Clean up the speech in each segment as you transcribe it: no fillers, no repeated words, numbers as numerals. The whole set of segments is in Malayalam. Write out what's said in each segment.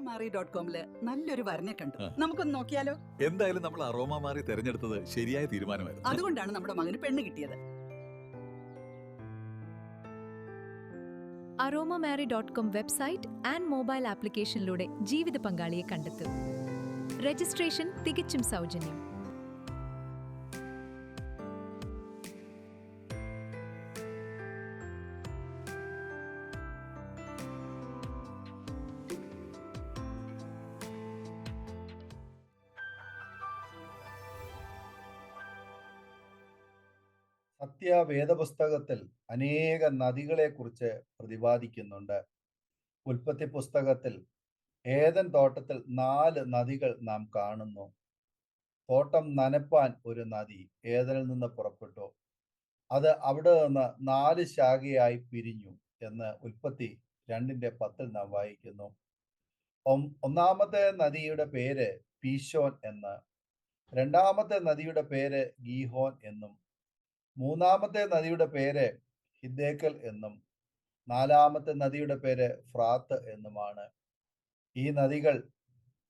aromamari.comല് നല്ലൊരു വരനെ കണ്ടു. നമുക്കൊന്ന് നോക്കിയാലോ? എന്തായാലും നമ്മൾ അറോമ മാറി തെരഞ്ഞെടുത്തത് ശരിയായ തീരുമാനമായിരുന്നു. അതുകൊണ്ടാണ് നമ്മുടെ മകന് പെണ്ണ് കിട്ടിയത്. aromamari.com വെബ്സൈറ്റ് ആൻഡ് മൊബൈൽ ആപ്ലിക്കേഷനിലൂടെ ജീവിത പങ്കാളിയെ കണ്ടെത്തൂ. രജിസ്ട്രേഷൻ തികച്ചും സൗജന്യം. സത്യവേദപുസ്തകത്തിൽ അനേക നദികളെക്കുറിച്ച് പ്രതിപാദിക്കുന്നുണ്ട്. ഉൽപ്പത്തി പുസ്തകത്തിൽ ഏദൻ തോട്ടത്തിൽ 4 നദികൾ നാം കാണുന്നു. തോട്ടം നനപ്പാൻ ഒരു നദി ഏദനിൽ നിന്ന് പുറപ്പെട്ടു. അത് അവിടെ നിന്ന് 4 ശാഖയായി പിരിഞ്ഞു എന്ന് ഉൽപ്പത്തി 2:10 നാം വായിക്കുന്നു. ഒന്നാമത്തെ നദിയുടെ പേര് പീശോൻ എന്ന്, രണ്ടാമത്തെ നദിയുടെ പേര് ഗീഹോൻ എന്നും, മൂന്നാമത്തെ നദിയുടെ പേര് ഹിദ്ദേക്കൽ എന്നും, നാലാമത്തെ നദിയുടെ പേര് ഫ്രാത്ത് എന്നുമാണ്. ഈ നദികൾ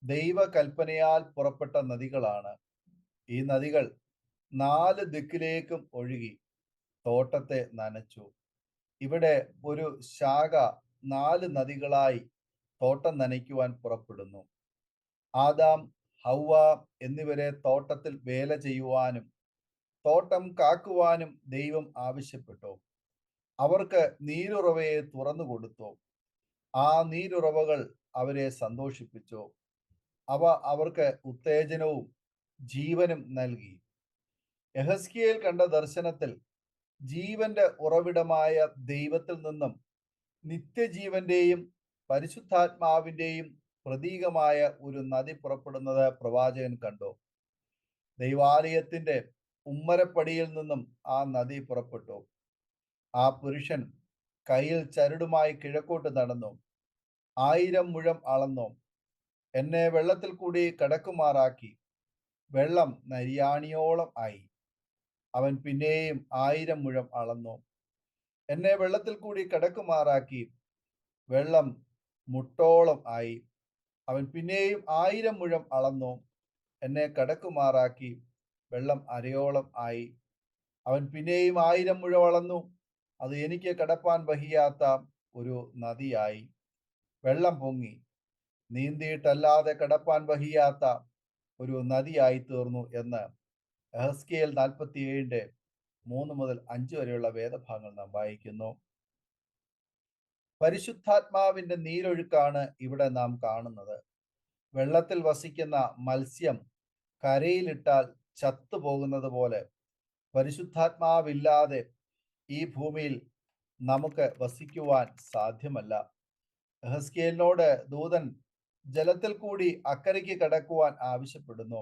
ദൈവകൽപ്പനയാൽ പുറപ്പെട്ട നദികളാണ്. ഈ നദികൾ 4 ദിക്കിലേക്കും ഒഴുകി തോട്ടത്തെ നനച്ചു. ഇവിടെ ഒരു ശാഖ 4 നദികളായി തോട്ടം നനയ്ക്കുവാൻ പുറപ്പെടുന്നു. ആദാം, ഹൗവ എന്നിവരെ തോട്ടത്തിൽ വേല ചെയ്യുവാനും തോട്ടം കാക്കുവാനും ദൈവം ആവശ്യപ്പെട്ടു. അവർക്ക് നീരുറവയെ തുറന്നു കൊടുത്തു. ആ നീരുറവകൾ അവരെ സന്തോഷിപ്പിച്ചു. അവ അവർക്ക് ഉത്തേജനവും ജീവനും നൽകി. യെഹെസ്കേൽ കണ്ട ദർശനത്തിൽ ജീവന്റെ ഉറവിടമായ ദൈവത്തിൽ നിന്നും നിത്യജീവന്റെയും പരിശുദ്ധാത്മാവിന്റെയും പ്രതീകമായ ഒരു നദി പുറപ്പെടുന്നത് പ്രവാചകൻ കണ്ടു. ദൈവാലയത്തിന്റെ ഉമ്മരപ്പടിയിൽ നിന്നും ആ നദി പുറപ്പെട്ടു. ആ പുരുഷൻ കയ്യിൽ ചരടുമായി കിഴക്കോട്ട് നടന്നു. 1000 മുഴം അളന്നു. എന്നെ വെള്ളത്തിൽ കൂടി കടക്കുമാറാക്കി. വെള്ളം നരിയാണിയോളം ആയി. അവൻ പിന്നെയും 1000 മുഴം അളന്നു. എന്നെ വെള്ളത്തിൽ കൂടി കടക്കുമാറാക്കി. വെള്ളം മുട്ടോളം ആയി. അവൻ പിന്നെയും 1000 മുഴം അളന്നു. എന്നെ കടക്കുമാറാക്കി. വെള്ളം അരയോളം ആയി. അവൻ പിന്നെയും 1000 മുഴം അളന്നു. അത് എനിക്ക് കടപ്പാൻ വഹിയാത്ത ഒരു നദിയായി. വെള്ളം പൊങ്ങി നീന്തിയിട്ടല്ലാതെ കടപ്പാൻ വഹിയാത്ത ഒരു നദിയായി തീർന്നു എന്ന് യെഹെസ്കേൽ 47:3 മുതൽ 5 വരെയുള്ള വേദഭാഗങ്ങൾ നാം വായിക്കുന്നു. പരിശുദ്ധാത്മാവിന്റെ നീരൊഴുക്കാണ് ഇവിടെ നാം കാണുന്നത്. വെള്ളത്തിൽ വസിക്കുന്ന മത്സ്യം കരയിലിട്ടാൽ ചത്തുപോകുന്നത് പോലെ പരിശുദ്ധാത്മാവില്ലാതെ ഈ ഭൂമിയിൽ നമുക്ക് വസിക്കുവാൻ സാധ്യമല്ല. യെഹെസ്കേലിനോട് ദൂതൻ ജലത്തിൽ കൂടി അക്കരയ്ക്ക് കടക്കുവാൻ ആവശ്യപ്പെടുന്നു.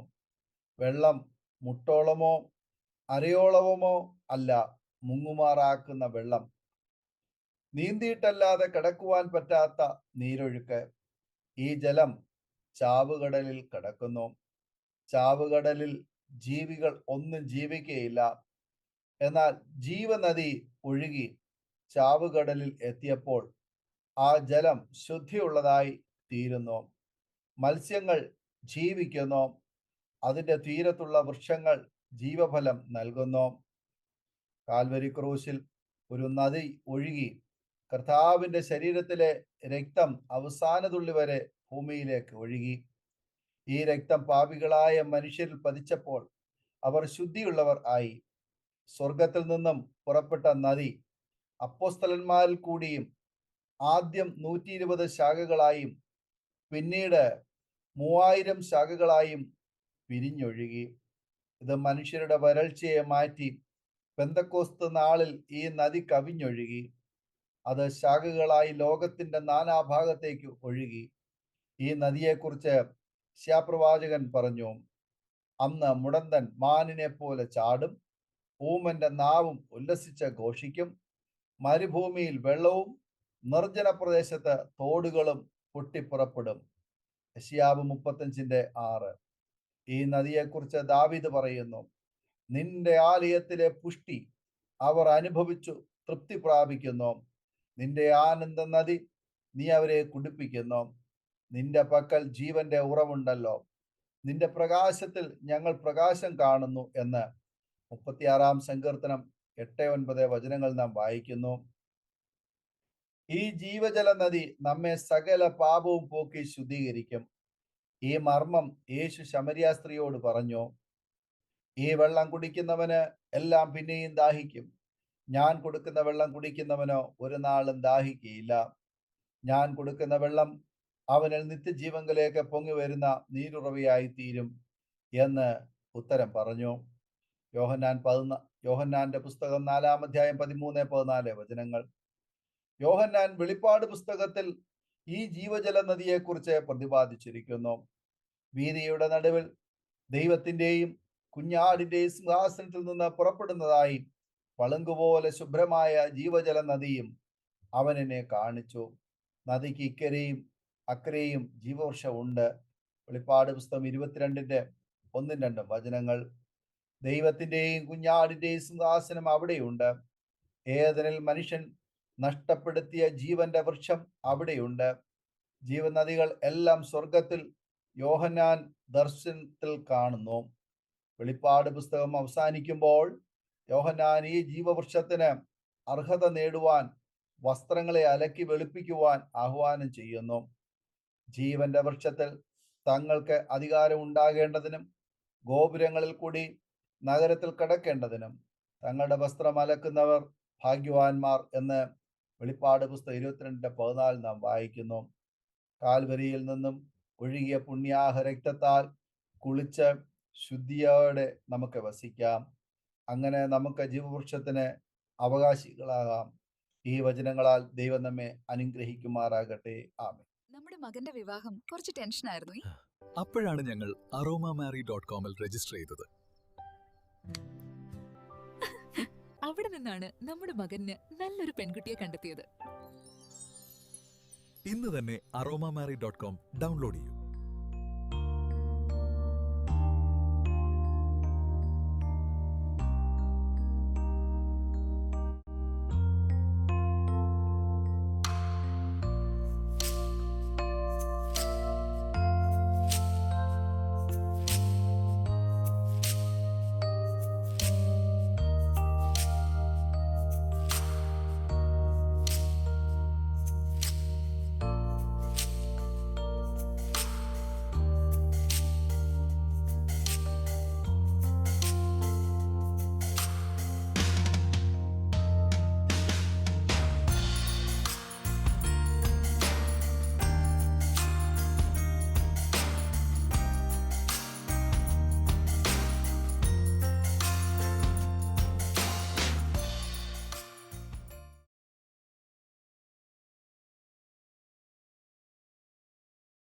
വെള്ളം മുട്ടോളമോ അരയോളമോ അല്ല, മുങ്ങുമാറാക്കുന്ന വെള്ളം. നീന്തിയിട്ടല്ലാതെ കടക്കുവാൻ പറ്റാത്ത നീരൊഴുക്ക്. ഈ ജലം ചാവുകടലിൽ കടക്കുന്നു. ചാവുകടലിൽ ജീവികൾ ഒന്നും ജീവിക്കുകയില്ല. എന്നാൽ ജീവനദി ഒഴുകി ചാവുകടലിൽ എത്തിയപ്പോൾ ആ ജലം ശുദ്ധിയുള്ളതായി തീരുന്നു. മത്സ്യങ്ങൾ ജീവിക്കുന്നു. അതിൻ്റെ തീരത്തുള്ള വൃക്ഷങ്ങൾ ജീവഫലം നൽകുന്നു. കാൽവരി ക്രൂശിൽ ഒരു നദി ഒഴുകി കർത്താവിൻ്റെ ശരീരത്തിലെ രക്തം അവസാന തുള്ളി വരെ ഭൂമിയിലേക്ക് ഒഴുകി. ഈ രക്തം പാപികളായ മനുഷ്യരിൽ പതിച്ചപ്പോൾ അവർ ശുദ്ധിയുള്ളവർ ആയി. സ്വർഗത്തിൽ നിന്നും പുറപ്പെട്ട നദി അപ്പോസ്തലന്മാരിൽ കൂടിയും ആദ്യം 120 ശാഖകളായും പിന്നീട് 3000 ശാഖകളായും പിരിഞ്ഞൊഴുകി. ഇത് മനുഷ്യരുടെ വരൾച്ചയെ മാറ്റി. പെന്തക്കോസ്ത് നാളിൽ ഈ നദി കവിഞ്ഞൊഴുകി. അത് ശാഖകളായി ലോകത്തിന്റെ നാനാഭാഗത്തേക്ക് ഒഴുകി. ഈ നദിയെക്കുറിച്ച് യശയ്യാപ്രവാചകൻ പറഞ്ഞു, അന്ന് മുടന്തൻ മാനിനെ പോലെ ചാടും, ഊമന്റെ നാവും ഉല്ലസിച്ച് ഘോഷിക്കും. മരുഭൂമിയിൽ വെള്ളവും നിർജ്ജന പ്രദേശത്ത് തോടുകളും പൊട്ടിപ്പുറപ്പെടും. യെശയ്യാവ് 35:6. ഈ നദിയെക്കുറിച്ച് ദാവീദ് പറയുന്നു, നിന്റെ ആലയത്തിലെ പുഷ്ടി അവർ അനുഭവിച്ചു തൃപ്തി പ്രാപിക്കുന്നു. നിന്റെ ആനന്ദ നദി നീ അവരെ കുടിപ്പിക്കുന്നു. നിന്റെ പക്കൽ ജീവന്റെ ഉറവുണ്ടല്ലോ. നിന്റെ പ്രകാശത്തിൽ ഞങ്ങൾ പ്രകാശം കാണുന്നു എന്ന് 36 സങ്കീർത്തനം 8-9 വചനങ്ങൾ നാം വായിക്കുന്നു. ഈ ജീവജല നദി നമ്മെ സകല പാപവും പോക്കി ശുദ്ധീകരിക്കും. ഈ മർമ്മം യേശു ശമരിയ സ്ത്രീയോട് പറഞ്ഞു. ഈ വെള്ളം കുടിക്കുന്നവന് എല്ലാം പിന്നെയും ദാഹിക്കും. ഞാൻ കൊടുക്കുന്ന വെള്ളം കുടിക്കുന്നവനോ ഒരു നാളും ദാഹിക്കുകയില്ല. ഞാൻ കൊടുക്കുന്ന വെള്ളം അവനിൽ നിത്യജീവങ്കിലേക്ക് പൊങ്ങി വരുന്ന നീരുറവയായി തീരും എന്ന് ഉത്തരം പറഞ്ഞു. യോഹന്നാന്റെ പുസ്തകം 4-ാം അധ്യായം 13-14 വചനങ്ങൾ. യോഹന്നാൻ വെളിപ്പാട് പുസ്തകത്തിൽ ഈ ജീവജല നദിയെക്കുറിച്ച് പ്രതിപാദിച്ചിരിക്കുന്നു. വീതിയുടെ നടുവിൽ ദൈവത്തിന്റെയും കുഞ്ഞാടിന്റെയും സിംഹാസനത്തിൽ നിന്ന് പുറപ്പെടുന്നതായി പളുങ്കുപോലെ ശുഭ്രമായ ജീവജല നദിയും അവൻ എന്നെ കാണിച്ചു. നദിക്ക് ഇക്കരെയും അക്കരെയും ജീവവൃക്ഷം ഉണ്ട്. വെളിപ്പാട് പുസ്തകം 22-1-2 വചനങ്ങൾ. ദൈവത്തിന്റെയും കുഞ്ഞാടിന്റെയും സിംഹാസനം അവിടെയുണ്ട്. ഏദനിൽ മനുഷ്യൻ നഷ്ടപ്പെടുത്തിയ ജീവന്റെ വൃക്ഷം അവിടെയുണ്ട്. ജീവനദികൾ എല്ലാം സ്വർഗത്തിൽ യോഹന്നാൻ ദർശനത്തിൽ കാണുന്നു. വെളിപ്പാട് പുസ്തകം അവസാനിക്കുമ്പോൾ യോഹന്നാൻ ഈ ജീവവൃക്ഷത്തിന് അർഹത നേടുവാൻ വസ്ത്രങ്ങളെ അലക്കി വെളുപ്പിക്കുവാൻ ആഹ്വാനം ചെയ്യുന്നു. ജീവന്റെ വൃക്ഷത്തിൽ തങ്ങൾക്ക് അധികാരം ഉണ്ടാകേണ്ടതിനും ഗോപുരങ്ങളിൽ കൂടി നഗരത്തിൽ കടക്കേണ്ടതിനും തങ്ങളുടെ വസ്ത്രം അലക്കുന്നവർ ഭാഗ്യവാന്മാർ എന്ന് വെളിപ്പാട് പുസ്തകം 22-14 നാം വായിക്കുന്നു. കാൽവരിയിൽ നിന്നും ഒഴുകിയ പുണ്യാഹ രക്തത്താൽ കുളിച്ച് ശുദ്ധിയോടെ നമുക്ക് വസിക്കാം. അങ്ങനെ നമുക്ക് ജീവവൃക്ഷത്തിന് അവകാശികളാകാം. ഈ വചനങ്ങളാൽ ദൈവം നമ്മെ അനുഗ്രഹിക്കുമാറാകട്ടെ. ആമേൻ. നമ്മുടെ മകന്റെ വിവാഹം കുറച്ച് ടെൻഷനായിരുന്നു. അപ്പോഴാണ് ഞങ്ങൾ aromamary.com രജിസ്റ്റർ ചെയ്തത്. അവിടെ നിന്നാണ് നമ്മുടെ മകന് നല്ലൊരു പെൺകുട്ടിയെ കണ്ടെത്തിയത്. ഇന്ന് തന്നെ aromamary.com ഡൗൺലോഡ് ചെയ്യൂ.